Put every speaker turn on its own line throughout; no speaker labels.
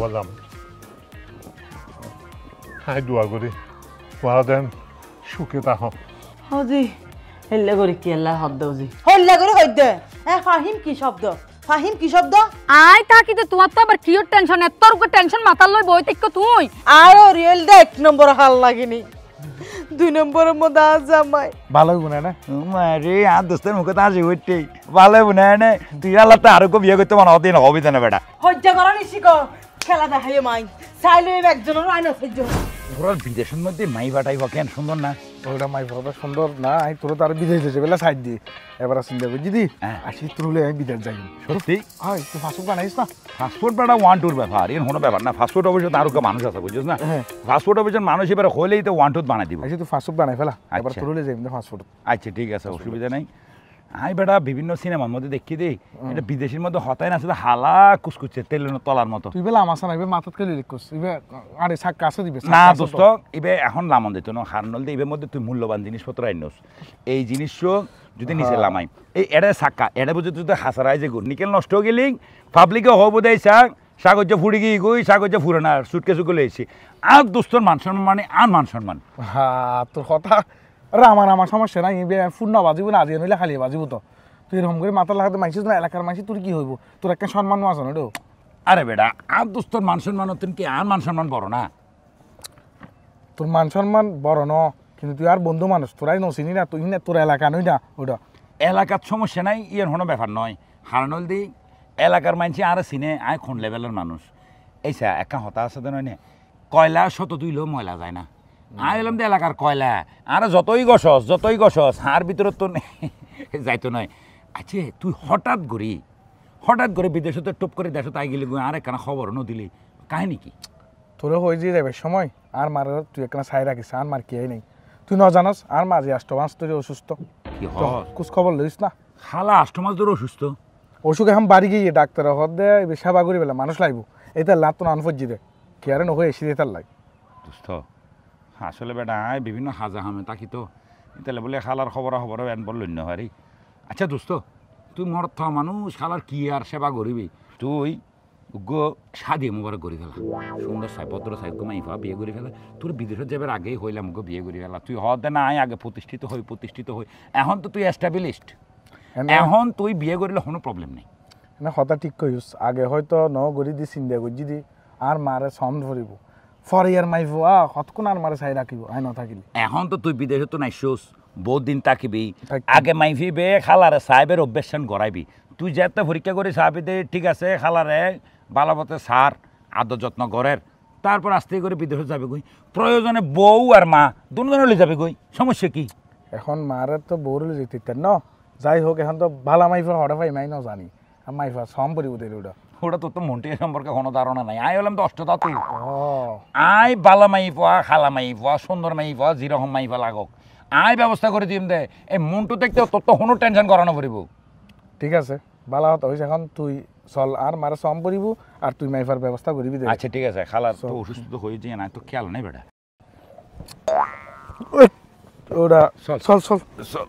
বললাম হাই দোয়া করি ওরা দেন সুখে তাহ
হজি হেল্লা করে কি আল্লাহ হদ্দ হজি হেল্লা করে হইদে ফাহিম কি শব্দ ফাহিম কি শব্দ
আই থাকি তো তোমার তো আবার কিও টেনশন এত রকম টেনশন মাথার লই বই থেকে তুই
আরো রিয়েল দে 1 নম্বর হাল লাগিনি 2 নম্বরের মধ্যে জামাই
ভালো গুনা না মারে আর দোস্তের মুখে তো আসি হইতে ভালো গুনা না তুই আল্লাহ তো আরো বিয়ে করতে মনে হতে না হবে না বেটা
হজ্জা করা নিছি গো খেলা দেখাই মাই চাইলে একজনের আইনা সহ্য
পুরো বিদেশের মধ্যে মাই বাটাইবা কেন সুন্দর না
ওটা মাই বাবা সুন্দর না আমি তোর তো আর বিদেশ যেতে বেলা সাইড দি এবার চিন্তা করি দিদি আসি তোর হলে আমি বিদেশ যাই
সত্যি
হয় তুই ফাঁসুক বানাইস না
পাসপোর্ট বেটা ওয়ান টুর ব্যাপার এর কোনো ব্যাপার না পাসপোর্ট অফিসে আরো মানুষ আছে বুঝছিস না পাসপোর্ট অফিসের মানুষ এবার হলেই তো ওয়ান টুত বানাই দিব
আসি তুই ফাঁসুক বানাই ফেলা এবার তোর হলে যাই ফাঁসপোর্ট
আচ্ছা ঠিক আছে অসুবিধা নাই আই বেটা বিভিন্ন সিনেমার মধ্যে দেখি দিই এটা বিদেশের মধ্যে হতাই না শুধু হালা কুচকুচে তেলের তলার মতো
তুই বেলা আমার সানা মাথাত কে লিখ করছিস ইবে আরে শাক কাছে দিবে
না দোস্ত ইবে এখন লামন দিত না হারনল দিয়ে ইবের মধ্যে তুই মূল্যবান জিনিসপত্র আইনস এই জিনিসও যদি নিচে লামাই এই এটা সাক্কা এটা বুঝে তুই তো হাসারাই যে নিকেল নষ্ট গেলি পাবলিকে হব দেয় শাক সাগজ্য ফুড়ি গিয়ে গই সাগজ্য ফুরে না সুটকে সুকলে এসেছি আর দোস্তর মান সম্মান মানে আর মান সম্মান
হ্যাঁ তোর কথা আরে আমার সমস্যা নাই ইবে ফুড না বাজিব না আজি নইলে খালি বাজিব তো তুই এরকম করে মাথা লাগাতে মাইছিস না এলাকার মাইছিস তোর কি হইব তোর একটা সম্মানও আছে না
আরে বেটা আর দোস্তর মান সম্মান হতেন কি আর মান সম্মান বড় না
তোর মান সম্মান বড় ন কিন্তু তুই আর বন্ধু মানুষ তোরাই নচিনি না তুই না তোর এলাকা নই না ওটা
এলাকার সমস্যা নাই ইয়ের কোনো ব্যাপার নয় হারানল দি এলাকার মানছি আর চিনে আয় কোন লেভেলের মানুষ এইসা একটা হতা আছে নয় নে কয়লা শত তুইলেও ময়লা যায় না আয় এলাম তো এলাকার কয়লা আর যতই গছস হার ভিতরে তো যাইতো নয় আচ্ছা তুই হঠাৎ করে বিদেশে তো টপ করে দেশত আই গেলি আর একখানা খবর নদিলি কাহিনী কি
তোরে হয়ে যে যাবে সময় আর মার তুই একখানা ছাই রাখিস আর মার কি নেই তুই ন জানাস আর মাঝে আষ্টমাস তোর অসুস্থ
কি
কুছ খবর লইস না
খালা আষ্টমাস ধরে অসুস্থ
অসুখ এখন বাড়ি গিয়ে ডাক্তার হদ দে সেবা করি বেলা মানুষ লাগবো এটা লাত তো আনফজি দে কি আরে নহয়ে এসে দিয়ে তার লাই
দুস্থ আসলে বেটা বিভিন্ন হাজা হামে তাকি তো তাহলে বলে খালার খবর এন বলল না হারি আচ্ছা দোস্ত তুই মরথ মানুষ খালার কি আর সেবা করিবি তুই গো সাদি মোবারক করি ফেলা সুন্দর সাই ভদ্র সাই গো মাইফা বিয়ে করি ফেলা তোর বিদেশে যাবার আগেই হইলাম গো বিয়ে করি ফেলা তুই হদ না আগে প্রতিষ্ঠিত হই এখন তো তুই এস্টাবলিশড এখন তুই বিয়ে করিলে কোনো প্রবলেম নেই
না কথা ঠিক কইস আগে হয়তো ন গড়ি দি চিন্তা করছি দি আর মারে সম ধরিব ফর ইয়ার মাইফ কতক্ষণ আর মারে চাই রাখিব আই নাথাকিলে
এখন তো তুই বিদেশে তো নাইছোস বহুত দিন থাকিবি আগে মাইফি বে খালারে সাহেবের অভ্যাসান গড়াইবি তুই যেতে পরীক্ষা করে সাহাবি দে ঠিক আছে খালারে বালাবতে সার আদর যত্ন গড়ের তারপর আস্তে করে বিদেশে যাবে গই প্রয়োজনে বউ আর মা দুজনে লই যাবে গই সমস্যা কি
এখন মারে তো বউরে যেতে ন যাই হোক এখন তো ভালা মাইফা হঠাৎ পাই মাই ন জানি আর মাইফা সম পরিব দে
ওটা তোর তো মন্টিয়া সম্পর্কে কোনো ধারণা নাই আই হলাম তো অষ্টধাতু আই বালা মাই পাওয়া খালা মাই পাওয়া সুন্দর মাই পাওয়া যেরকম মাই পাওয়া লাগক আই ব্যবস্থা করে দিম দে এই মন্টু দেখতে তোর তো কোনো টেনশন করানো পড়িব
ঠিক আছে বালা হত হইছে এখন তুই চল আর মারে সম পরিব আর তুই মাইফার ব্যবস্থা করিবি দে
আচ্ছা ঠিক আছে খালার তো অসুস্থ হয়ে যায় না তো খেয়াল নাই বেটা
ওটা চল চল চল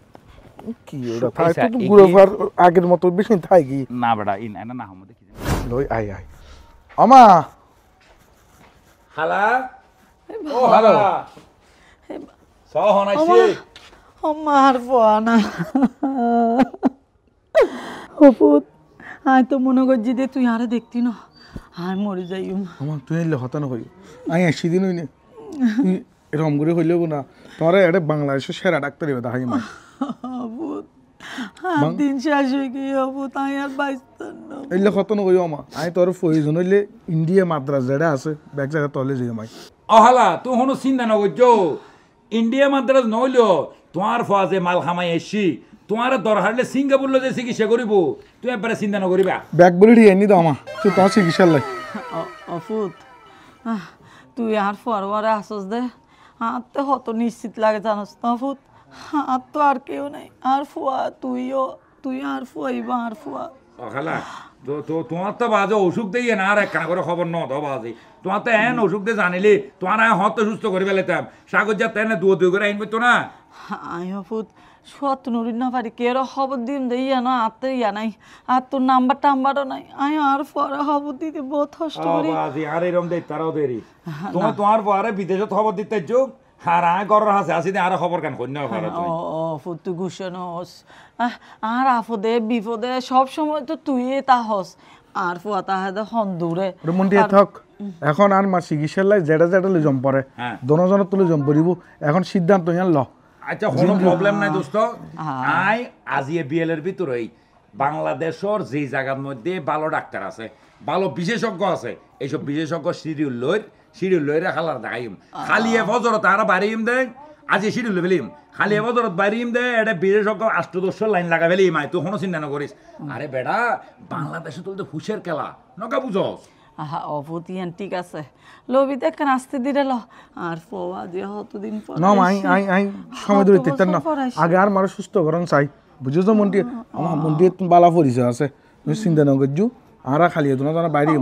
কি ওটা থাই তো গুড়ো ফার আগের মতো বেশি থাই কি
না বেটা ইন এনা না হামদে কি
লই আই আমা
খালা ও খালা সহন আইছি
আমার পোয়ানা হপুত আই তো মনে করছি যে তুই আরে দেখতি না আর মরে যাইম
আমা তুই এলে হতানো হই আই আসি দিন হইনি তুই এরকম করে হইলেও না তোরে এটা বাংলাদেশের সেরা ডাক্তার হবে তাই মা
হপুত দিন শেষ হয়ে গিয়ে হপুত আই আর বাইস্তান না
এলে হতানো হই আমা আই তোর প্রয়োজন হইলে ইন্ডিয়া মাদ্রাস যেটা আছে ব্যাগ জায়গা তলে যাই মাই
অহালা তুই হনো চিন্তা না করছো ইন্ডিয়া মাদ্রাস নইলো তোমার ফাজে মাল খামাই এসছি তোমার দরকার সিঙ্গাপুর যে চিকিৎসা করিব তুই একবারে চিন্তা না করিবা
ব্যাগ বলে দিয়ে এনি দাও আমা তুই তোমার চিকিৎসার লাই
অফুত তুই আর ফরওয়ারে আসস দে আর তো হত নিশ্চিত লাগে জানোস না অফুত আর তো আর কেউ নাই আর ফুয়া তুই আর ফুয়াইবা আর ফুয়া
অখালা তো তোমার তো বাজে অসুখ দিয়ে না আর একখানা করে খবর ন তো বাজে তোমার তো এন অসুখ দিয়ে জানিলি তোমার হত সুস্থ করে ফেলেতাম সাগর যা তেনে দুই করে আইন তো না
আই অফুত সত নুরি না পারি কে খবর দিম দে ইয়া না আতে ইয়া নাই আর তোর নাম্বার টাম্বারও নাই আয় আর পরে খবর দিতে বহুত কষ্ট করি
বাজি আর এরম দেই তারাও দেরি তুমি তোমার পরে বিদেশে খবর দিতে যোগ আর আয় গরর হাসে আসি আর খবর কেন কই না পারো তুমি
ও ফুতু গুছানোস আর আপদে বিপদে সব সময় তো তুই তা হস আর ফুয়া তাহাদে হন দূরে
মন্টি থাক এখন আর মার চিকিৎসার লাই যেটা যেটা লই জম পরে দনজনের তুলে জম পড়িব এখন সিদ্ধান্ত ইয়ান ল
আচ্ছা কোনো প্রবলেম নাই দোস্ত আই আজিয়ে বিএলের ভিতরেই বাংলাদেশের যে জায়গার মধ্যে ভালো ডাক্তার আছে ভালো বিশেষজ্ঞ আছে এইসব বিশেষজ্ঞ শিডিউল লইরে খালার দেখাইম খালিয়ে ফজরত আর বাড়িম দেয় আজি শিডিউল ফেলিম খালিয়ে ফজরত বাড়িম দে এটা বিশেষজ্ঞ 8-10 লাইন লাগা ফেলিম আই তুই কোনো চিন্তা না করিস আরে বেটা বাংলাদেশে তো হুশের খেলা নকা বুঝস
আহা অভূতিয়ান ঠিক আছে লবিতে একটা নাস্তে দিলে ল আর ফোয়া যে হতদিন পর
না আই সময় ধরে তেতার না আগে আর মার সুস্থ করন চাই বুঝছো তো মন্টি আমার মন্টি বালা পরিচয় আছে তুমি চিন্তা না করজু আর খালিয়ে তো না জানা বাইরে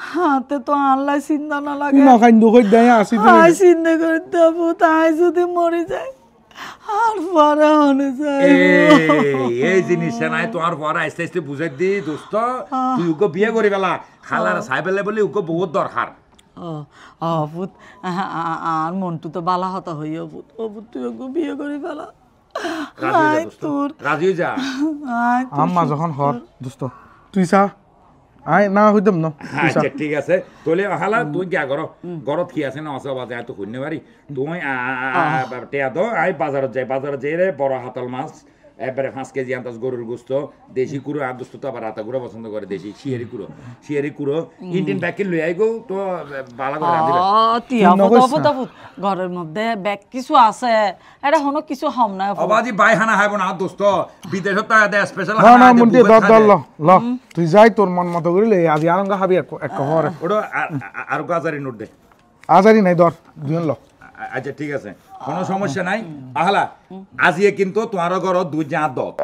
হাতে তো আল্লাহ চিন্তা না লাগে
না খাই দুঃখ দেয় আসি
আই চিন্তা করতে হবো তাই যদি মরে যায় আর পরে হনে যায়
এই জিনিসটা নাই তোমার পরে আস্তে আস্তে বুঝাই দি দোস্ত তুই ওকে বিয়ে করি বেলা খালার সাইবেলে বলে ওকে বহুত দরকার
ভূত আর মন্টু তো বালা হতা হইয়া ভূত ও ভূত তুই ওকে বিয়ে করি ফেলা
রাজি যা
আম্মা যখন হর দোস্ত তুই চা আই না হইতাম না
আচ্ছা ঠিক আছে তোলে হালা তুই গিয়া গরত কি আছে না আছে বাজে তো কইনে পারি তুই টেয়া দো আই বাজারত যাই রে বড় হাতল মাছ একবারে 5 কেজি আন্দাজ গরুর গোস্ত দেশি কুড়ো আর দোস্ত তো আবার রাতা গুঁড়ো পছন্দ করে দেশি শিয়ারি কুড়ো ইন্ডিয়ান ব্যাগ লই আইগো তো ভালো করে রাঁধিলে
ঘরের মধ্যে ব্যাগ কিছু আছে এটা হনো কিছু হম না
অবাজি বাই হানা হাইব না দোস্ত বিদেশত তা দে স্পেশাল
না না মুন্টি দর ল তুই যাই তোর মন মতো করিলে আজ আরঙ্গা খাবি এক ঘরে
ওটা আর গাজারি নোট দে
আজারি নাই ধর দুজন ল
আচ্ছা ঠিক আছে কোনো সমস্যা নাই আহলা আজিয়ে কিন্তু তোমার ঘর দুই যা দত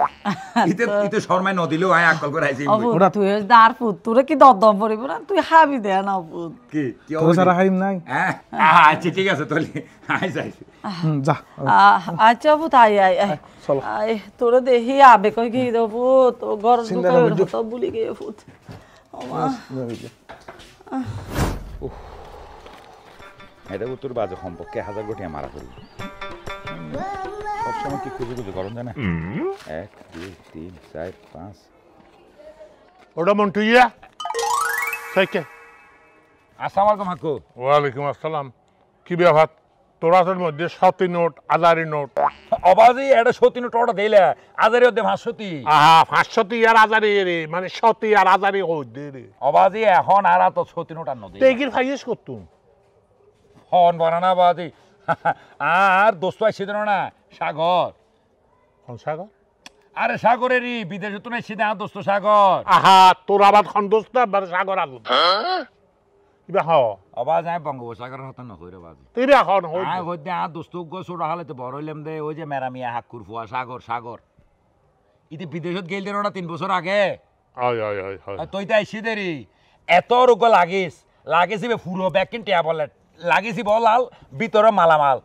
ইতে শর্মায় নদিলেও আয় আকল করে আইছি
ওরা তুই দার পুত তোরে কি দদম পড়িব না তুই হাবি দে না পুত
কি
তোর সারা হাইম নাই
আচ্ছা ঠিক আছে তাহলে আই যাই
যা
আচ্ছা পুত আই চল আই তোরে দেহি আবে কই কি দেব পুত ঘর দুটো তো ভুলি গিয়ে পুত ওমা
এটা উত্তর বাজে সম্পর্কে 1000 কোটি মারা করি সবসময় কি খুঁজে গরম জানা 1 2 3 4 5
ওটা মন্টু ইয়া সাইকে
আসসালামু আলাইকুম হাকু
ওয়ালাইকুম আসসালাম কি ব্যাপার তোরাতের মধ্যে 70 নোট আজারি নোট
অবাজি এটা 70 নোট ওটা দিলে আজারি ওদে 500
আহা 500 আর আজারি রে মানে 70 আর আজারি কই দে রে
অবাজি এখন আর তো 70 নোট আর নদী
তেগির ফাইস করতুম
হন বানানা বাজি আর দোস্ত আইছে না সাগর
কোন সাগর
আরে সাগরেরই বিদেশে তো নাই সিধা দোস্ত সাগর
আহা তোর আবার খন্দোস না বার সাগর আগুন ইবা হ
আবাজ আই বঙ্গোপসাগরের হতা না কইরে বাজি
তুই বে এখন হই
আই হইতে আর দোস্ত গো ছোড়া হালে তো বড় হইলাম দে ওই যে মেরামিয়া হাক্কুর ফুয়া সাগর ইতি বিদেশত গেল দেন না 3 বছর আগে
আয়
তুই তো আইছি দেরি এত রোগ লাগিস পুরো ব্যাগ কিন টিয়া বলে লাগিছি বলাল ভিতরে মালামাল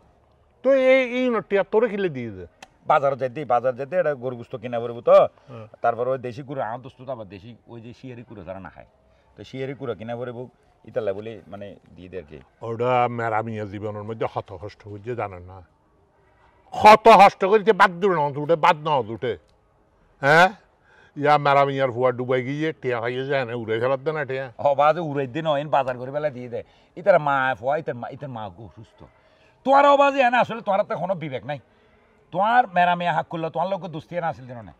তুই এই নোটিয়া তোরে কিলে দিয়ে দে
বাজার যেতে এটা গরু গুস্ত কিনা পড়বো তো তারপর ওই দেশি কুড়ো আমার দোস্ত তো আবার দেশি ওই যে শিয়ারি কুড়ো যারা না খায় তো শিয়ারি কুড়ো কিনা পড়বো ইতালা বলে মানে দিয়ে দেয় আর কি
ওটা মেরামিয়া জীবনের মধ্যে হত কষ্ট করছে জানেন না হত কষ্ট করছে বাদ দুটে বাদ না দুটে হ্যাঁ ইয়া মেরামিয়ার ফুয়া ডুবাই গিয়ে টিয়া খাইয়ে যায় না উড়ে ফেলার দেয় না টিয়া
বাজে উড়াই দিন বাজার করে বেলা দিয়ে দেয় ইতার মা ফুয়া ইতার মা অসুস্থ তোমার অবাজে না আসলে তোমার তো কোনো বিবেক নাই তোমার মেরামিয়া হাক করলো তোমার লোক দুস্তি না আসিল দিন না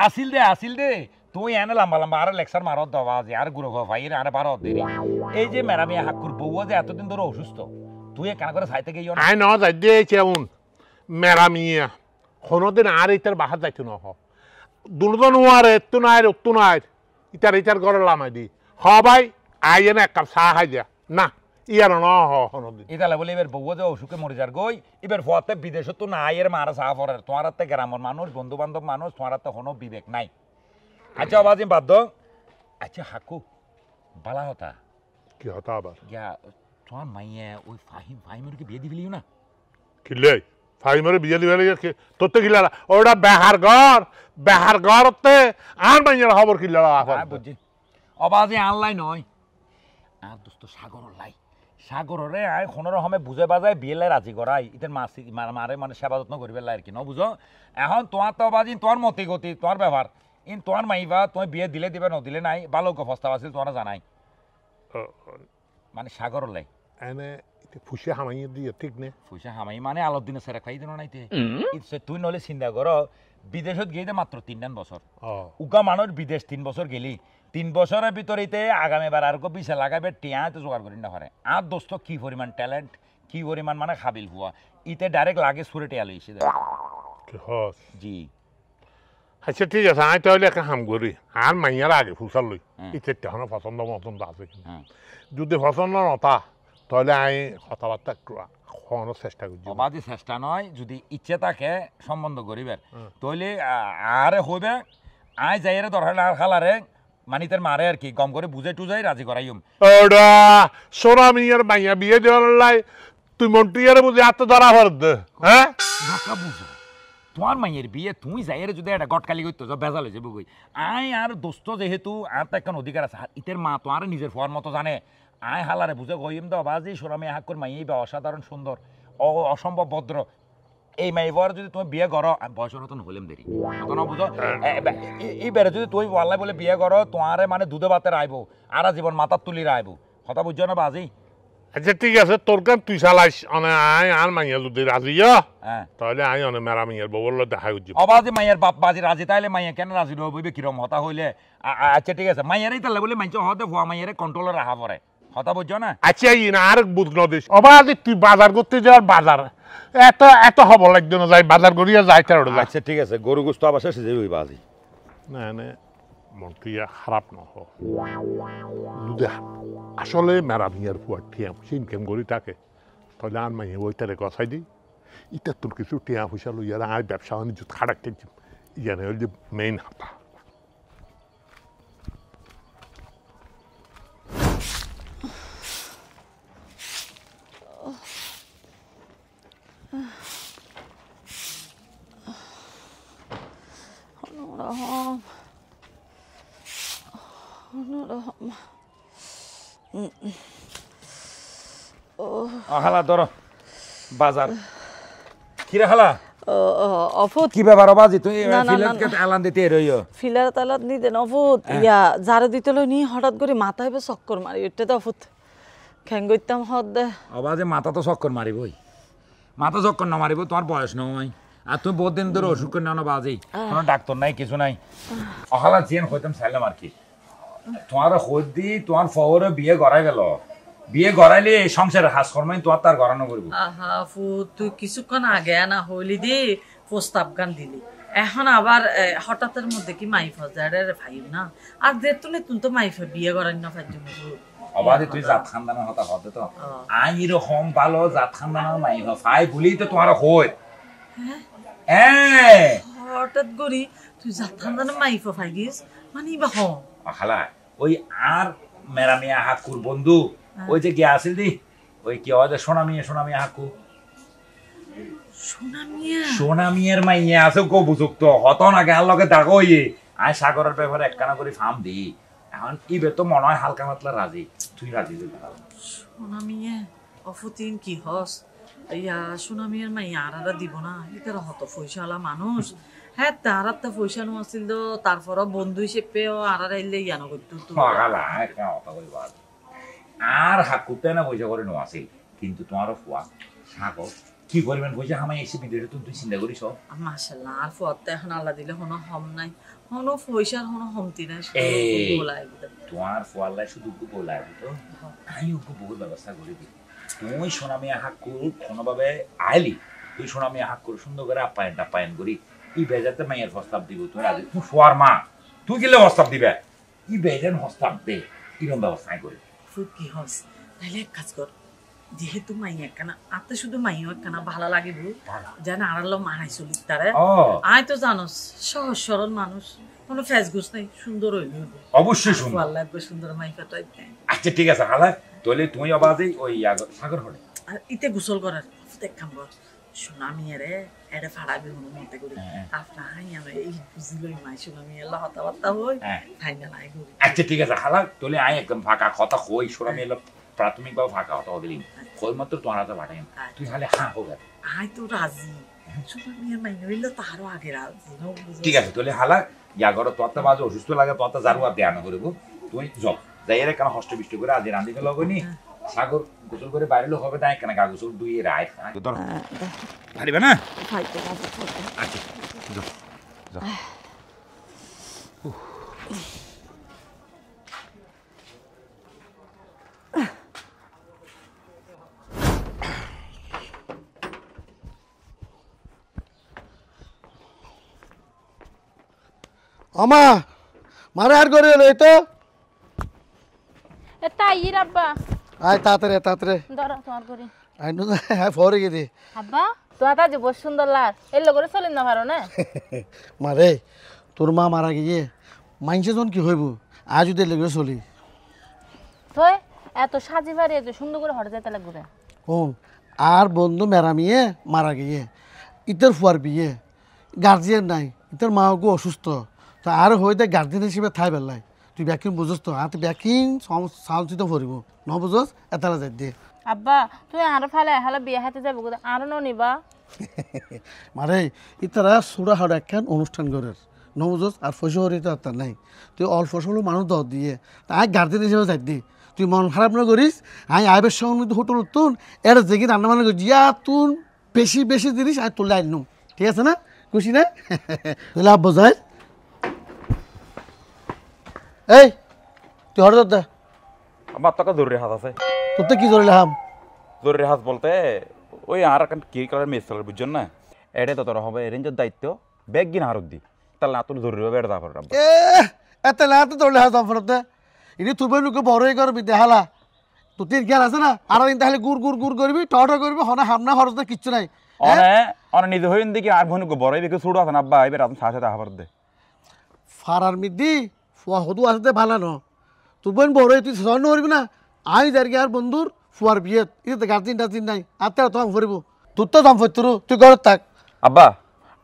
আসিল দে তুই এনে লম্বা আর লেকচার মারত দেওয়া যে আর গুরু ভাই আর 12 দেরি এই যে মেরামিয়া হাক কর বউ যে এতদিন ধরে অসুস্থ তুই কেন করে সাইতে গিয়ে
আই ন যাই দিয়ে কেমন মেরামিয়া কোনোদিন আর ইতার বাহার যাইতো না দুজন ওয়ারে এত্তু নাই ইতার ঘরে লামাই দি সবাই আই এনে এক কাপ চাহ খাই দিয়া না ইয়ার ন হনদিন
ইতালে বলে এবার বউ যে অসুখে মরে যার গই এবার ফুয়াতে বিদেশে তো নাই এর মারা চাহ পড়ে তোমার হাতে গ্রামের মানুষ বন্ধু বান্ধব মানুষ তোমার হাতে কোনো বিবেক নাই আচ্ছা বাজিম বাদ আচ্ছা হাকু বালা হতা
কি হতা আবার
তোমার মাইয়া ওই ফাহিমের কি বিয়ে দিবিলিও না
কিলে ফাইমারে বিয়ে দিবে লাগে তোর তো কিলা ওটা বেহার ঘরতে আর মাইয়ার খবর কিলা
বুঝছি অবাধে আনলাই নয় আর দোস্ত সাগর লাই সাগরে আয় কোনো রকমে বুঝে বাজায় বিয়ে লাই রাজি করাই ইতের মাসি মারে মানে সেবা যত্ন করিবে লাই আর কি ন বুঝো এখন তোমার তো অবাধি তোমার মতি গতি তোমার ব্যবহার ইন তোমার মাইবা তুমি বিয়ে দিলে দিবে নদিলে নাই ভালো প্রস্তাব আছে তোমার জানাই মানে সাগর লাই
এনে ফুসে হামাইয়ে দিয়ে ঠিক নে
ফুসে হামাই মানে আলোর দিনে সেরা খাই দিন নাইতে তুই নলে চিন্তা কর বিদেশত গিয়ে মাত্র 3 বছর উগা মানুষ বিদেশ 3 বছর গেলি 3 বছরের ভিতরেতে আগামীবার আর বিশে লাগাবে টিয়া তো জোগাড় করি না পারে আর দোস্ত কি পরিমাণ ট্যালেন্ট কি পরিমাণ মানে খাবিল হুয়া ইতে ডাইরেক্ট লাগে সুরে টিয়া লইছে জি
আচ্ছা ঠিক আছে আমি তাহলে একটা হাম করি আর মাইয়ার আগে ফুসার লই ইতে তখন পছন্দ মতন্দ আছে যদি পছন্দ নতা তাহলে আমি কথাবার্তা খাওয়ানোর চেষ্টা করছি
অবাধি চেষ্টা নয় যদি ইচ্ছে থাকে সম্বন্ধ করিবার তাহলে আরে হইবে আয় যাইরে দরকার আর খালারে মানিতের মারে আর কি কম করে বুঝে টুজাই রাজি করাইম
ওডা সোনা মিয়ার মাইয়া বিয়ে দেওয়ার লাই তুই মন্টিয়ার বুঝে আত্ম ধরা হরদ হ্যাঁ
ঢাকা বুঝো তোমার মাইয়ের বিয়ে তুমি যাইরে যদি একটা গটকালি করতে যাও বেজাল হয়ে যাবো আয় আর দোস্ত যেহেতু আর তো একটা অধিকার আছে ইতের মা তো আর নিজের ফোয়ার মতো জানে আয় হালারে বুঝে কইম দাও বাজি সোনামি হাক্কর মাইয়ে বা অসাধারণ সুন্দর অসম্ভব ভদ্র এই মাইবার যদি তুমি বিয়ে করো বয়সের মতন হইলাম দেরি অত না বুঝো এইবারে যদি তুই ওয়াল্লাই বলে বিয়ে করো তোমারে মানে দুধে ভাতে রাইব আর জীবন মাথার তুলি রাইব কথা বুঝছো না বাজি
আচ্ছা ঠিক আছে তোর কান তুই চালাইস অনে আয় আর মাইয়া যদি রাজি তাহলে আয় অনে মেরা মাইয়ার বউর দেখা করছি
অবাধে মাইয়ার বাপ বাজি রাজি তাইলে মাইয়া কেন রাজি হইবে কিরম হতা হইলে আচ্ছা ঠিক আছে মাইয়ারই তাহলে বলে মাইছে হতে ভুয়া মাইয়ারে কন্ট্রোলে রাখা পড়ে কথা বুঝছো না
আচ্ছা না আর বুঝ নদিস অবাধে তুই বাজার করতে যাওয়ার বাজার এত হব লাগতো না যাই বাজার করিয়া যাই তার
আচ্ছা ঠিক আছে গরু গোস্ত আবার শেষে যাবি বাজি
না না মনটিয়া খারাপ নহ যদি আসলে মেরা মিয়ার ফুয়ার টিয়া পয়সা ইনকাম করি থাকে তাহলে আর মাইয়া ওইটারে কথাই দিই ইটার তোর কিছু টিয়া পয়সা লইয়া আর ব্যবসা বাণিজ্য খারাপ থাকছি ইয়ানে হল যে মেইন হাতা
হালা ধরো বাজার কিরে হালা
অফুত
কি ব্যাপার বাজি তুই ফিলারকে এলান দিতে রইও
ফিলার তালাত নি দেন অফুত ইয়া যারে দিতে লই নি হঠাৎ করে মাথায় চক্কর মারি এটা তো অফুত খ্যাং গইতাম হদ দে
অবাজে মাথা তো চক্কর মারিবই মাথা চক্কর না মারিব তোমার বয়স নয় আর তুমি বহুত দিন ধরে অসুখ করে নাও বাজি কোনো ডাক্তার নাই কিছু নাই অহালা জিয়ান হইতাম চাইলাম আর কি তোমার খোঁজ দি তোমার ফওরে বিয়ে গড়াই গেল বিয়ে গড়াইলে এই সংসারের হাস কর্মাই তোমার তার গড়ানো করবো
আহা ফু তুই কিছুক্ষণ আগে না হইলি দি প্রস্তাব গান দিলি এখন আবার হঠাৎের মধ্যে কি মাইফ যায় ভাই না আর যেতুনে তুই তো মাইফ বিয়ে করেন না ভাই
অবাধে তুই জাত খানদানের হতা হতে তো আই এরকম ভালো জাত খানদানের মাইফ ভাই বলি তো তোমার হই
হঠাৎ করি তুই জাত খানদানের মাইফ ভাই গিস মানে বা হম
খালা ওই আর মেরা মিয়া হাকুর বন্ধু ওই যে গিয়া আসিল দি ওই কি হয় সোনা মিয়া হাকু সোনা মিয়ার মাইয়া আছে কো বুঝুক্ত হত না গাল লগে দাগো ইয়ে আয় সাগরের ব্যাপারে একখানা করে ফার্ম দি এখন ইবে তো মনে হয় হালকা পাতলা রাজি তুই রাজি
সোনা মিয়া অফুতিন কি হস ইয়া সোনা মিয়ার মাইয়া আরারা দিব না এটার হত পয়সাওয়ালা মানুষ হ্যাঁ তারা তো পয়সা নো আসিল তো তারপরও বন্ধু হিসেবে আর আইলে ইয়ানো করতো
আর হাকুতে না পয়সা করে নো আসিল কিন্তু তোমারও ফুয়া সাগর কি পরিমাণ পয়সা হামাই এসে বিদেশে তুই চিন্তা করিস
মাশাআল্লাহ আর ফুয়াতে এখন আল্লাহ দিলে কোনো হম নাই কোনো পয়সার কোনো হমতি নাই
তোমার ফুয়াল্লাই শুধু বলাই তো আমি ওকে বহু ব্যবস্থা করে দিই তুই সোনামিয়া হাক্কু কোনোভাবে আইলি তুই সোনামিয়া হাক্কুর সুন্দর করে আপ্যায়ন করি ই বেজাতে মাইয়ের প্রস্তাব দিব তুই রাজি তুই ফুয়ার মা তুই গেলে প্রস্তাব দিবে ই বেজান প্রস্তাব দে কিরম ব্যবস্থা করি
কি হস তাহলে এক কাজ কর যেহেতু মাইয়া একখানা আতে শুধু মাইয়া একখানা ভালো লাগিব যেন আড়ালো মানাই চলি তারে আয় তো জানোস সহজ সরল মানুষ কোনো ফেসগুস নাই সুন্দর হইল
অবশ্যই সুন্দর
ভালো লাগবে সুন্দর মাইকাটা
আচ্ছা ঠিক আছে হালা তাহলে তুমি আবাজই ওই সাগর হলে
আর ইতে গোসল করার দেখ কাম কর শোনা মেয়েরে এটা ফাড়াবি মতে করি আপনার আমি এই বুঝিলই মাই শোনা মেয়ের কথাবার্তা হই ফাইনাল আই করি
আচ্ছা ঠিক আছে খালা তোলে আয় একদম ফাঁকা কথা কই সোরা মেয়ে প্রাথমিকভাবে ফাঁকা কথা দিলি কই মাত্র তোমার হাতে পাঠাই তুই খালি হ্যাঁ হোক
আই তো রাজি শোনা মেয়ের মাইনে হইলে তারও আগে রাজি
ঠিক আছে তোলে হালা ইয়া করো তোর তো বাজে অসুস্থ লাগে তোর তো জারু আর দেয়া না করবো তুই জব যাই রে কেন হষ্ট বিষ্ট করে আজ রান্ধি ফেলা হবনি সাগর গোসল করে বাইরে হবে তাই কেন গা গোসল দুই রায় ধর পারিবে না আচ্ছা যাও
আমা মারে আর করে এলো এই তো
এটা ইর আব্বা
আয় তাড়াতাড়ি তাড়াতাড়ি
ধরো তোমার করি
আই নো হ্যাঁ ফরে গেছি
আব্বা তোমার তা যে বহুত সুন্দর লাগ এর লগরে চলিন না পারো না
মারে তোর মা মারা গিয়ে মাইনসে জন কি হইব আজ যদি লেগে চলি
তো এত সাজি বাড়ি এত সুন্দর করে হঠাৎ যেতে লাগবে
কোন আর বন্ধু মেরামিয়ে মারা গিয়ে ইতর ফুয়ার বিয়ে গার্জিয়ান নাই ইতর মাও অসুস্থ তা আর হইতে গার্জিয়ান হিসেবে থাই বেলায় তুই ব্যাকিং বুঝস তো আর তুই ব্যাকিং সাউন্ড পড়ব ন বুঝস এতারা যাই দিয়ে
আব্বা তুই আর ফালে হালে বিয়ে হাতে যাবো কোথায় আর নিবা
মারে ইতারা সুরা হাড় একখান অনুষ্ঠান করার ন বুঝস আর পয়সা হরিতে আর নাই তুই অল্প সলো মানুষ দর দিয়ে তাই গার্জিয়ান হিসেবে যাই দি তুই মন খারাপ না করিস আই আইবের সঙ্গে হোটেল তুন এর জেগে রান্না বান্না করি জিয়া তুন বেশি বেশি জিনিস আর তুলে আনলুম ঠিক আছে না খুশি না তুই লাভ বোঝাই এই তুই হঠাৎ দে
আমার তোকে জরুরি হাত আছে
তোর তো কি ধরলাম
জরুরি হাত বলতে ওই আর একটা কি কালার মেস কালার বুঝছেন না এটাই তো তোরা হবে রেঞ্জের দায়িত্ব ব্যাগ গিয়ে হারত দি তাহলে না তোর জরুরি হবে এটা দা করে
এ এত না তো ধরলে হাত ফরতে ইনি তুই লোকে বড়ই করবি দেখালা তোর তিন জ্ঞান আছে না আর তাহলে গুড় গুড় গুড় করবি টটা করবি হনা হামনা খরচ না কিচ্ছু নাই
অনে নিজে হইন দেখি আর ভনুক বড়ই দেখে ছুড়ো আছে না আব্বা এবার আপনি সাথে হাবার দে
ফারার মিদি ফুয়া হদু আসতে ভালো ন তুই বোন বড়ই তুই স্বর্ণ করবি না আই যারকি আর বন্ধুর ফুয়ার বিয়ে এটা গার্জিন টার্জিন নাই আর তারা তোমাকে ভরিব তোর তো দাম ফের তুই ঘরত থাক
আব্বা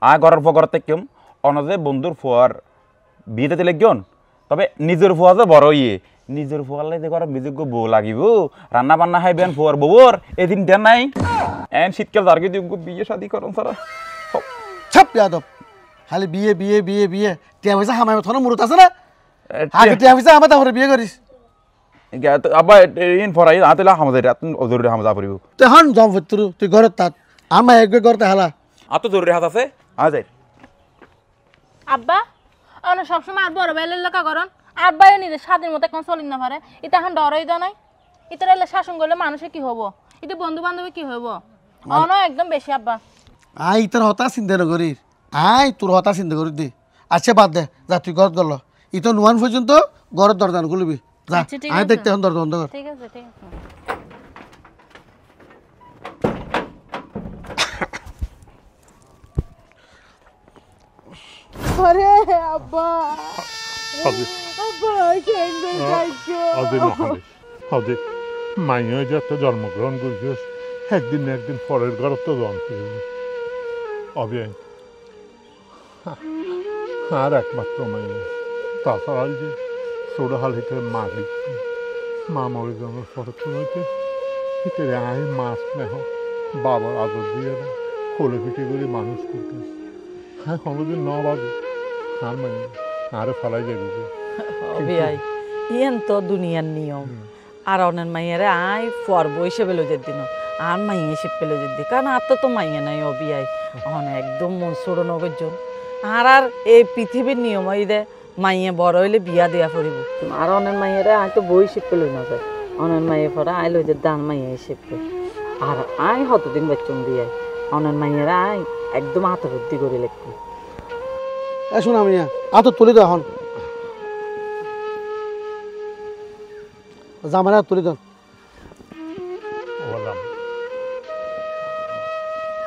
আয় ঘরের ফুয়া ঘর থেকে অনজে বন্ধুর ফুয়ার বিয়েতে দিলে গিয়ন তবে নিজের ফুয়া যে বড় ইয়ে নিজের ফুয়ার লাগে ঘর বিযোগ্য বউ লাগিব রান্না বান্না খাইবেন ফুয়ার বউর এদিন দেন নাই এন শীতকাল দাঁড়িয়ে দিব বিয়ে শাদি করুন সারা
ছাপ যাদব খালি বিয়ে বিয়ে বিয়ে বিয়ে টিয়া পয়সা হামাই থনো মুরত আছে না আগে টিয়া পয়সা আমার তারপরে বিয়ে করিস
আব্বা ইন ফরাই আতলা হামদে রাত জরুরি হামদা পড়িব
তুই হন জম ফের তুই ঘরত থাক আমার একবার করতে হালা
আত জরুরি হাত আছে আ যাই
আব্বা অন সবসময় আর বড় বাইলের লেখা করন আব্বাই নিজে স্বাধীন মতো এখন চলিন না পারে এটা এখন ডরই দা নাই এটা এলে শাসন করলে মানুষে কি হবো এটা বন্ধু বান্ধবী কি হবো অন একদম বেশি আব্বা
আই তোর হতা চিন্তা নকরি আই তোর হতা চিন্তা করি দি আচ্ছা বাদ দে যা তুই ঘর গেল ই তো নোয়ান পর্যন্ত ঘরের দরজা খুলবি যা আই দেখতে এখন দরজা বন্ধ কর
ঠিক আছে ঠিক আছে
আরে আব্বা
Hadi.
আব্বা কেন্দ্র যাইছো
Hadi Mohamed. Hadi. মাইয়া যত জন্মগ্রহণ করেছিস একদিন না একদিন পরের ঘরে তো জন্ম করেছিস অবিয়াই আর একমাত্র মাইয়া তাছাড়া যে ছোট হাল হিতে মা লিখবে মা মরে যাওয়ার পরে তো হইতে হিতে আয় মাছ নেহ বাবার আদর দিয়ে না কোলে পিঠে করে মানুষ করতে হ্যাঁ কোনোদিন ন বাজে আর মাইয়া আরে ফালাই যাবে
অবিয়াই ইয়েন তো দুনিয়ার নিয়ম আর অনেক মাইয়ারে আই ফর বইসে পেলো যে দিন আর মাইয়া এসে পেলো যে দিন কারণ আর তো মাইয়া নাই অবিয়াই অনেক একদম মন সরো নগরজন আর এই পৃথিবীর নিয়ম এই দে মাইয়া বড় হইলে বিয়া দেয়া পড়িব আর অনেক মাইয়ারে আই তো বই শিখতে লই না যায় অনেক মাইয়া পরে আই লই যে দান মাইয়া শিখবে আর আই হতদিন বাচ্চন বিয়াই অনেক মাইয়ারে আই একদম আত্মবুদ্ধি করে লিখবে
এ শোনা মিয়া আতো তুলি দাও এখন জামারা তুলি দাও
বললাম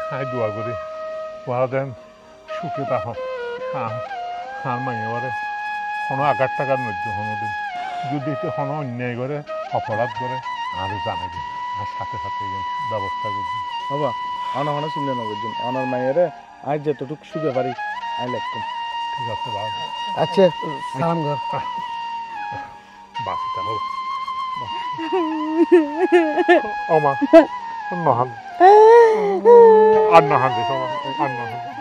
হাই দোয়া করি ওরা দেন সুখে তাহন হার মাইয়ে ওরে কোনো আঘাত টাকার নদ্য কোনোদিন যদি কোনো অন্যায় করে অপরাধ করে আরও জানাবে আর সাথে সাথে ব্যবস্থা করবে
বাবা
অনহন চিন্তা নকরছেন অনার মায়েরে আজ যতটুকু সুখে পারি আই লাগতাম
ঠিক আছে বাবা
আচ্ছা সালাম কর
বাস এটা হলো ওমা নহান আর নহান দিস আর নহান